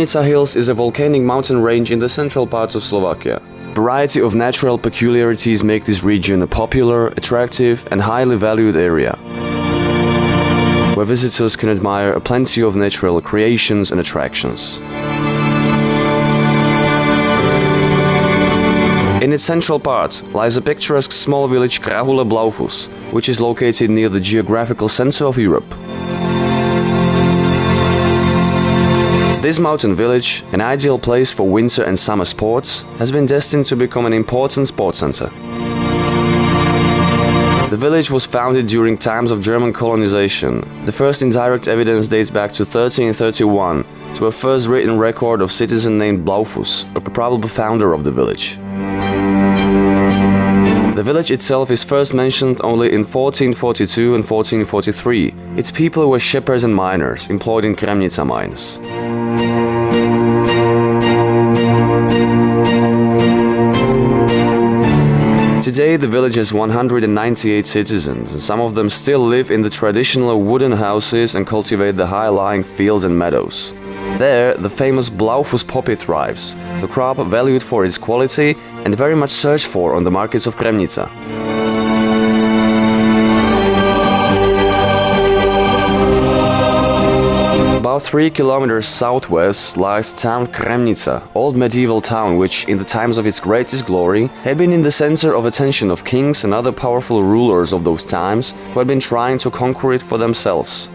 Kremnicke Hills is a volcanic mountain range in the central parts of Slovakia. A variety of natural peculiarities make this region a popular, attractive and highly valued area, where visitors can admire plenty of natural creations and attractions. In its central part lies a picturesque small village Krahule Blaufus, which is located near the geographical center of Europe. This mountain village, an ideal place for winter and summer sports, has been destined to become an important sports center. The village was founded during times of German colonization. The first indirect evidence dates back to 1331, to a first written record of citizen named Blaufus, a probable founder of the village. The village itself is first mentioned only in 1442 and 1443. Its people were shepherds and miners, employed in Kremnicke mines. Today the village has 198 citizens, and some of them still live in the traditional wooden houses and cultivate the high-lying fields and meadows. There, the famous Blaufus poppy thrives, the crop valued for its quality and very much searched for on the markets of Kremnicke. About 3 kilometers southwest lies town Kremnicke, old medieval town which, in the times of its greatest glory, had been in the center of attention of kings and other powerful rulers of those times who had been trying to conquer it for themselves.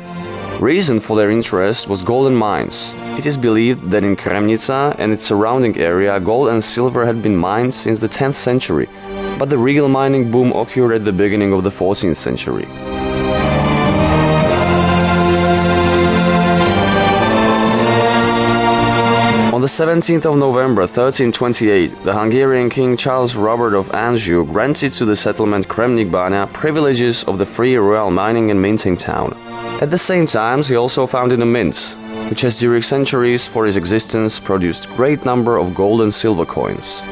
Reason for their interest was golden mines. It is believed that in Kremnicke and its surrounding area gold and silver had been mined since the 10th century, but the real mining boom occurred at the beginning of the 14th century. On the 17th of November 1328, the Hungarian King Charles Robert of Anjou granted to the settlement Kremnicke privileges of the free royal mining and minting town. At the same time, he also founded a mint, which has during centuries for its existence produced great number of gold and silver coins.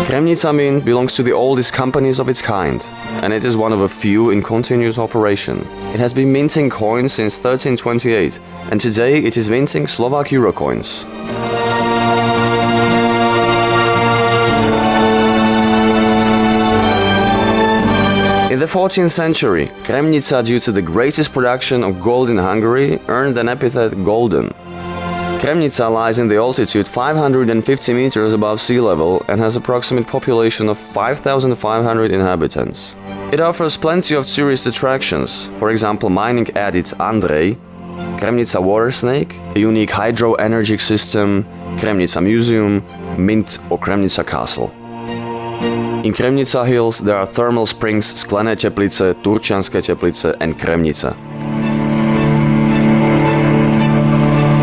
Kremnicke Mint belongs to the oldest companies of its kind, and it is one of a few in continuous operation. It has been minting coins since 1328, and today it is minting Slovak euro coins. In the 14th century, Kremnicke, due to the greatest production of gold in Hungary, earned an epithet Golden. Kremnicke lies in the altitude 550 meters above sea level and has approximate population of 5,500 inhabitants. It offers plenty of tourist attractions, for example mining adit Andrej, Kremnicke water snake, a unique hydro-energy system, Kremnicke museum, mint or Kremnicke castle. In Kremnicke Hills there are thermal springs Sklené Teplice, Turčianske Teplice and Kremnicke.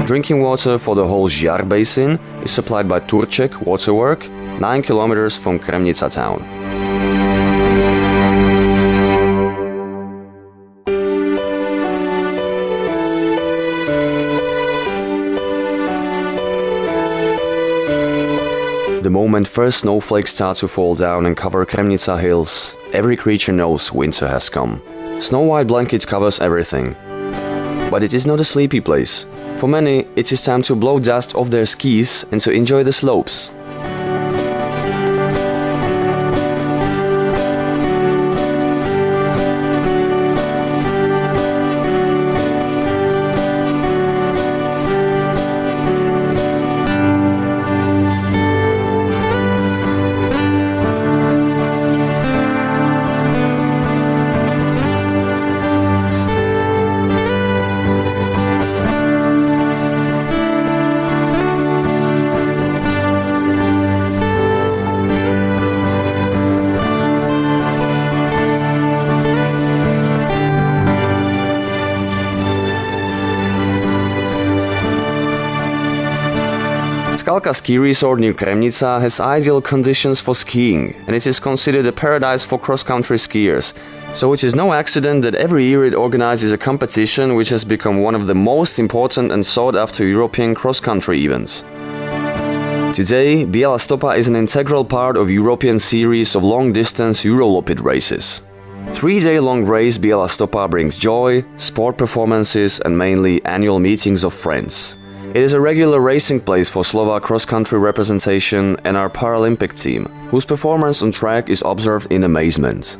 Drinking water for the whole Žďár basin is supplied by Turček waterwork, 9 kilometers from Kremnicke town. The moment first snowflakes start to fall down and cover Kremnicke Hills, every creature knows winter has come. Snow-white blanket covers everything. But it is not a sleepy place. For many, it is time to blow dust off their skis and to enjoy the slopes. Skalka ski resort near Kremnicke has ideal conditions for skiing, and it is considered a paradise for cross-country skiers. So it is no accident that every year it organizes a competition which has become one of the most important and sought-after European cross-country events. Today, Biela Stopa is an integral part of European series of long-distance Eurolopid races. 3-day-long race Biela Stopa brings joy, sport performances and mainly annual meetings of friends. It is a regular racing place for Slovak cross-country representation and our Paralympic team, whose performance on track is observed in amazement.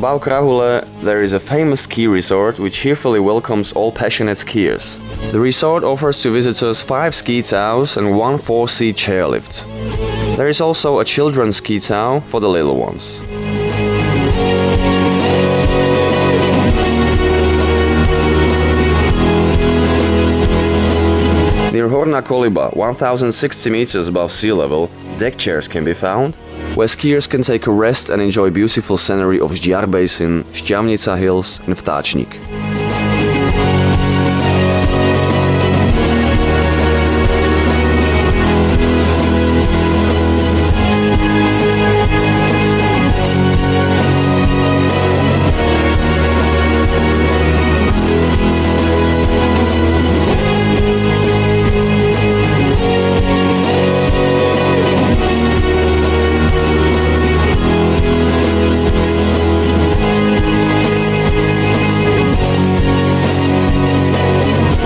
Above Krahule, there is a famous ski resort which cheerfully welcomes all passionate skiers. The resort offers to visitors 5 ski towels and 1 4-seat chairlift. There is also a children's ski tow for the little ones. Near Horná Koliba, 1060 meters above sea level, deck chairs can be found, where skiers can take a rest and enjoy beautiful scenery of Žďár Basin, Šťavnica Hills and Vtáčnik.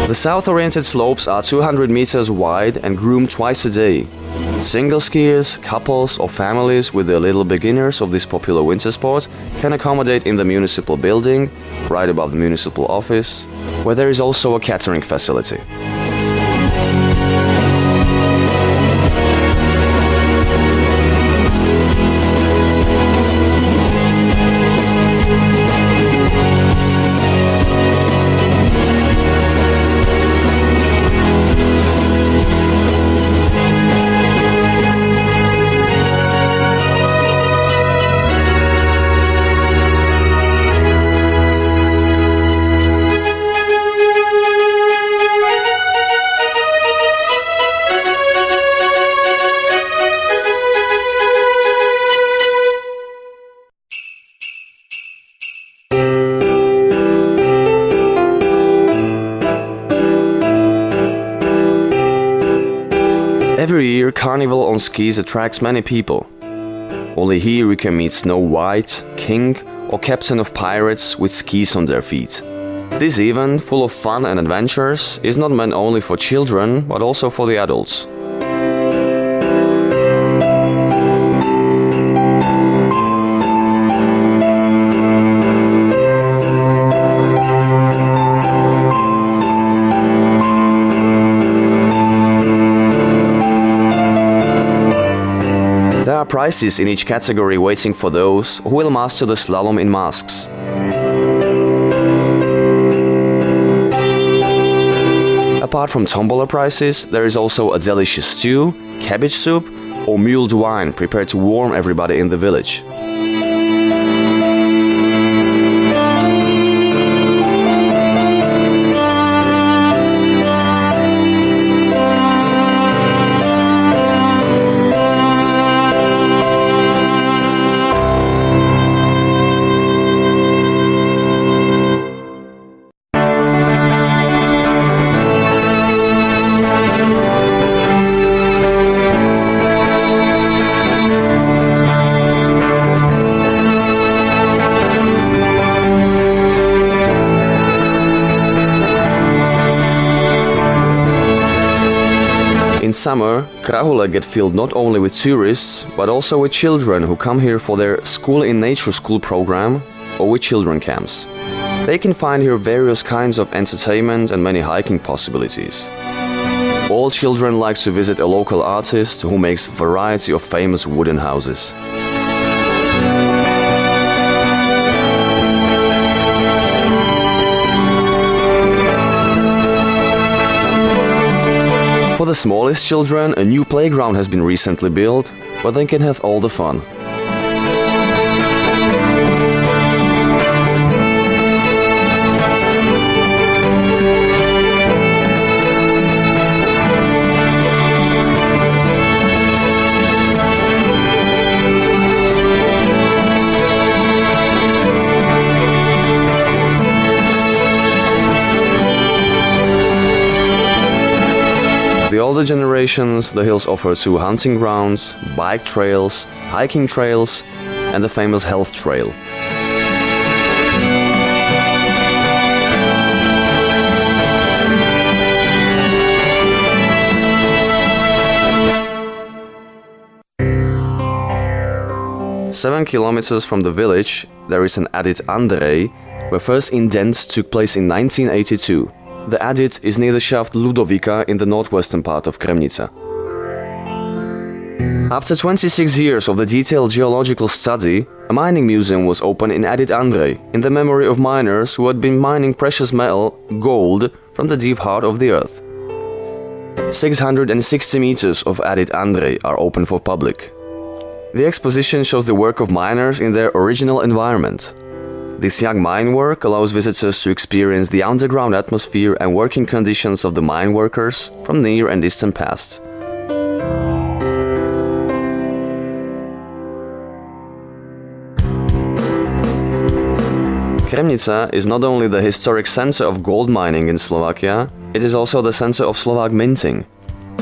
The south-oriented slopes are 200 meters wide and groomed twice a day. Single skiers, couples or families with their little beginners of this popular winter sport can accommodate in the municipal building, right above the municipal office, where there is also a catering facility. Every year, Carnival on skis attracts many people. Only here we can meet Snow White, King or Captain of Pirates with skis on their feet. This event, full of fun and adventures, is not meant only for children, but also for the adults. There are prizes in each category waiting for those who will master the slalom in masks. Apart from tombola prizes, there is also a delicious stew, cabbage soup or mulled wine prepared to warm everybody in the village. In summer, Krahule get filled not only with tourists, but also with children who come here for their School in Nature school program or with children camps. They can find here various kinds of entertainment and many hiking possibilities. All children like to visit a local artist who makes a variety of famous wooden houses. For For the smallest children, a new playground has been recently built, where they can have all the fun. The older generations, the hills offer two hunting grounds, bike trails, hiking trails, and the famous health trail. Seven kilometers from the village, there is an Adit Andrej, where first indents took place in 1982. The Adit is near the shaft Ludovika in the northwestern part of Kremnicke. After 26 years of the detailed geological study, a mining museum was opened in Adit Andrej in the memory of miners who had been mining precious metal, gold, from the deep heart of the earth. 660 meters of Adit Andrej are open for public. The exposition shows the work of miners in their original environment. This young mine work allows visitors to experience the underground atmosphere and working conditions of the mine workers from near and distant past. Kremnicke is not only the historic center of gold mining in Slovakia, it is also the center of Slovak minting.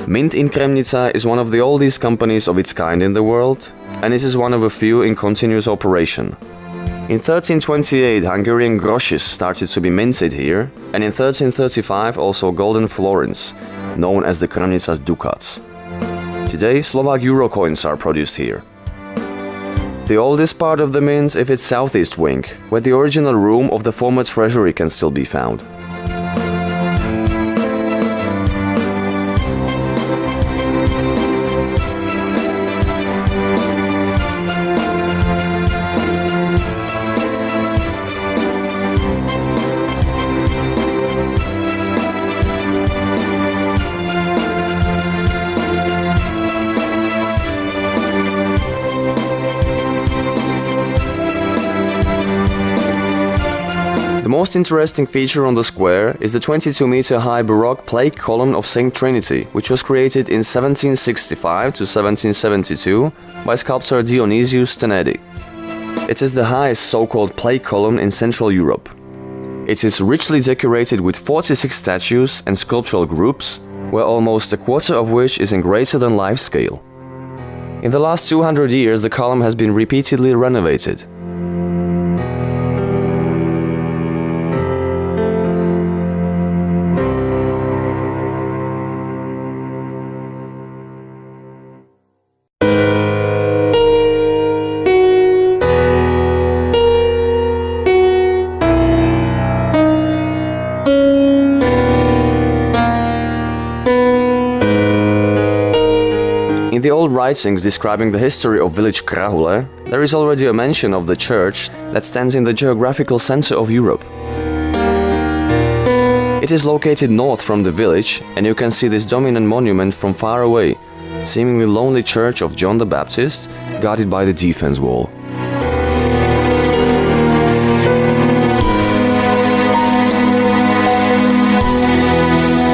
Mint in Kremnicke is one of the oldest companies of its kind in the world, and it is one of a few in continuous operation. In 1328, Hungarian groszy started to be minted here, and in 1335 also golden florins, known as the Kremnicke ducats. Today, Slovak euro coins are produced here. The oldest part of the mint is its southeast wing, where the original room of the former treasury can still be found. The most interesting feature on the square is the 22-meter-high Baroque plate column of St. Trinity, which was created in 1765 to 1772 by sculptor Dionysius Tenedi. It is the highest so-called plate column in Central Europe. It is richly decorated with 46 statues and sculptural groups, where almost a quarter of which is in greater-than-life scale. In the last 200 years, the column has been repeatedly renovated. In the old writings describing the history of village Krahule, there is already a mention of the church that stands in the geographical center of Europe. It is located north from the village, and you can see this dominant monument from far away, seemingly lonely church of John the Baptist, guarded by the defense wall.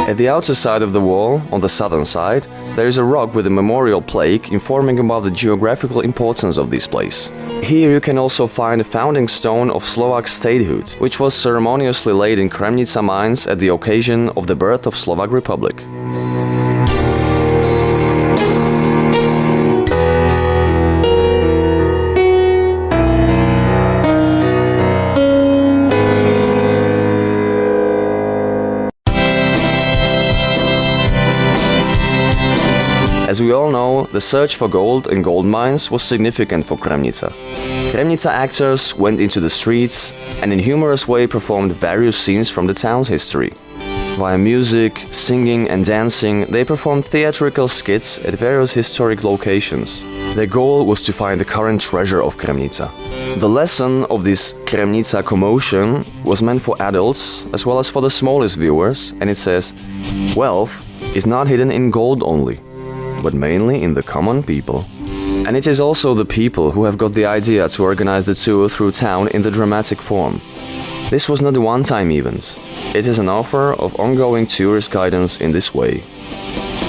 At the outer side of the wall, on the southern side, there is a rock with a memorial plaque informing about the geographical importance of this place. Here you can also find a founding stone of Slovak statehood, which was ceremoniously laid in Kremnicke mines at the occasion of the birth of Slovak Republic. As we all know, the search for gold and gold mines was significant for Kremnicke. Kremnicke actors went into the streets and in humorous way performed various scenes from the town's history. Via music, singing and dancing, they performed theatrical skits at various historic locations. Their goal was to find the current treasure of Kremnica. The lesson of this Kremnica commotion was meant for adults as well as for the smallest viewers, and it says, "Wealth is not hidden in gold only, but mainly in the common people." And it is also the people who have got the idea to organize the tour through town in the dramatic form. This was not a one-time event. It is an offer of ongoing tourist guidance in this way.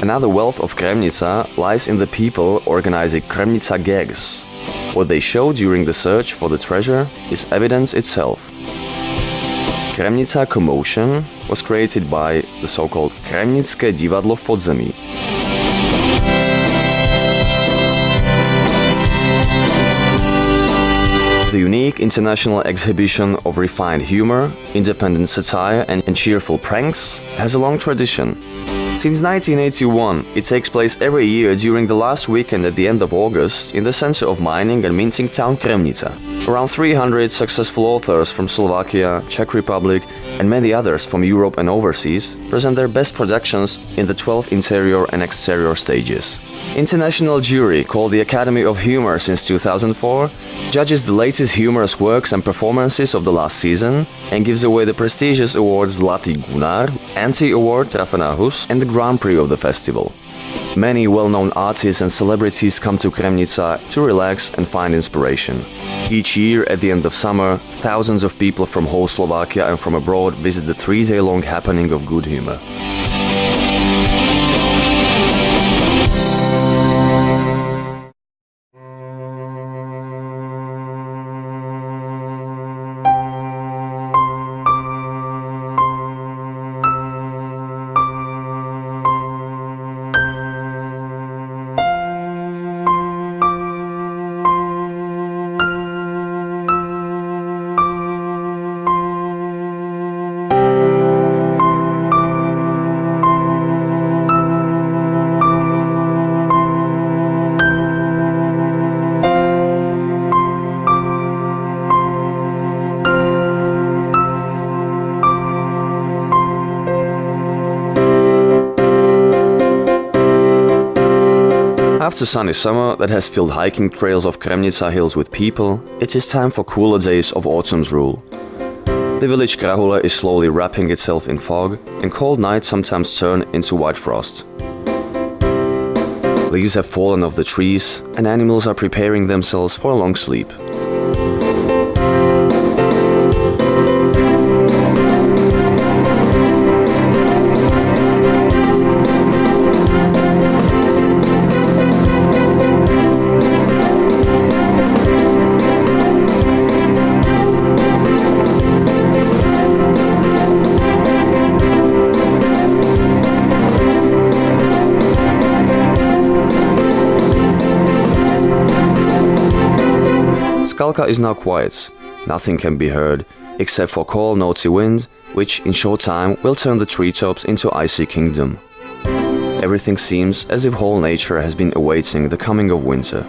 Another wealth of Kremnica lies in the people organizing Kremnica gags. What they show during the search for the treasure is evidence itself. Kremnica commotion was created by the so-called Kremnické divadlo v podzemí. The unique international exhibition of refined humor, independent satire and cheerful pranks has a long tradition. Since 1981, it takes place every year during the last weekend at the end of August in the center of mining and minting town Kremnica. Around 300 successful authors from Slovakia, Czech Republic and many others from Europe and overseas present their best productions in the 12 interior and exterior stages. International jury, called the Academy of Humor since 2004, judges the latest humorous works and performances of the last season and gives away the prestigious awards Zlatý Gunár, Anti Award Trafená Hus and the Grand Prix of the festival. Many well-known artists and celebrities come to Kremnica to relax and find inspiration. Each year, at the end of summer, thousands of people from whole Slovakia and from abroad visit the 3-day-long happening of good humor. After sunny summer that has filled hiking trails of Kremnica hills with people, it is time for cooler days of autumn's rule. The village Krahule is slowly wrapping itself in fog, and cold nights sometimes turn into white frost. Leaves have fallen off the trees, and animals are preparing themselves for a long sleep. Skalka is now quiet. Nothing can be heard, except for cold noisy wind, which in short time will turn the treetops into icy kingdom. Everything seems as if whole nature has been awaiting the coming of winter.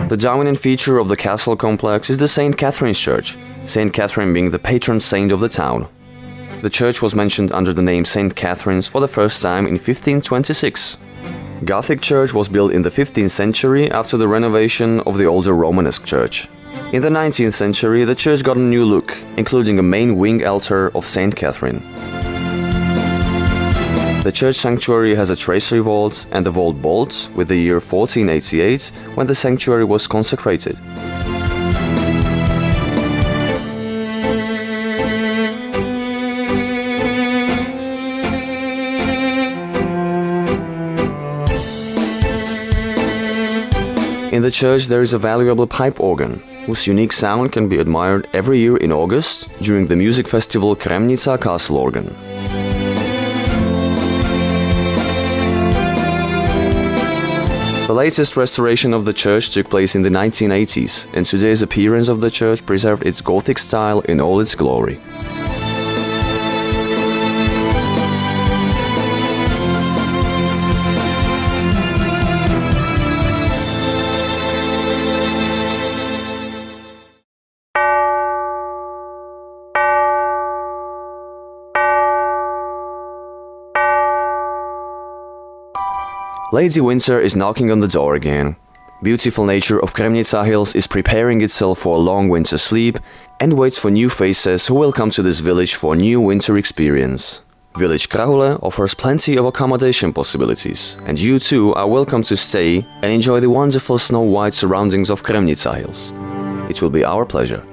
The dominant feature of the castle complex is the St. Catherine's Church, St. Catherine being the patron saint of the town. The church was mentioned under the name St. Catherine's for the first time in 1526. Gothic church was built in the 15th century after the renovation of the older Romanesque church. In the 19th century, the church got a new look, including a main wing altar of St. Catherine. The church sanctuary has a tracery vault and the vault bolts with the year 1488 when the sanctuary was consecrated. In the church there is a valuable pipe organ, whose unique sound can be admired every year in August during the music festival Kremnicke Castle Organ. The latest restoration of the church took place in the 1980s, and today's appearance of the church preserved its Gothic style in all its glory. Lady Winter is knocking on the door again. Beautiful nature of Kremnicke Hills is preparing itself for a long winter sleep and waits for new faces who will come to this village for a new winter experience. Village Krahule offers plenty of accommodation possibilities, and you too are welcome to stay and enjoy the wonderful snow-white surroundings of Kremnicke Hills. It will be our pleasure.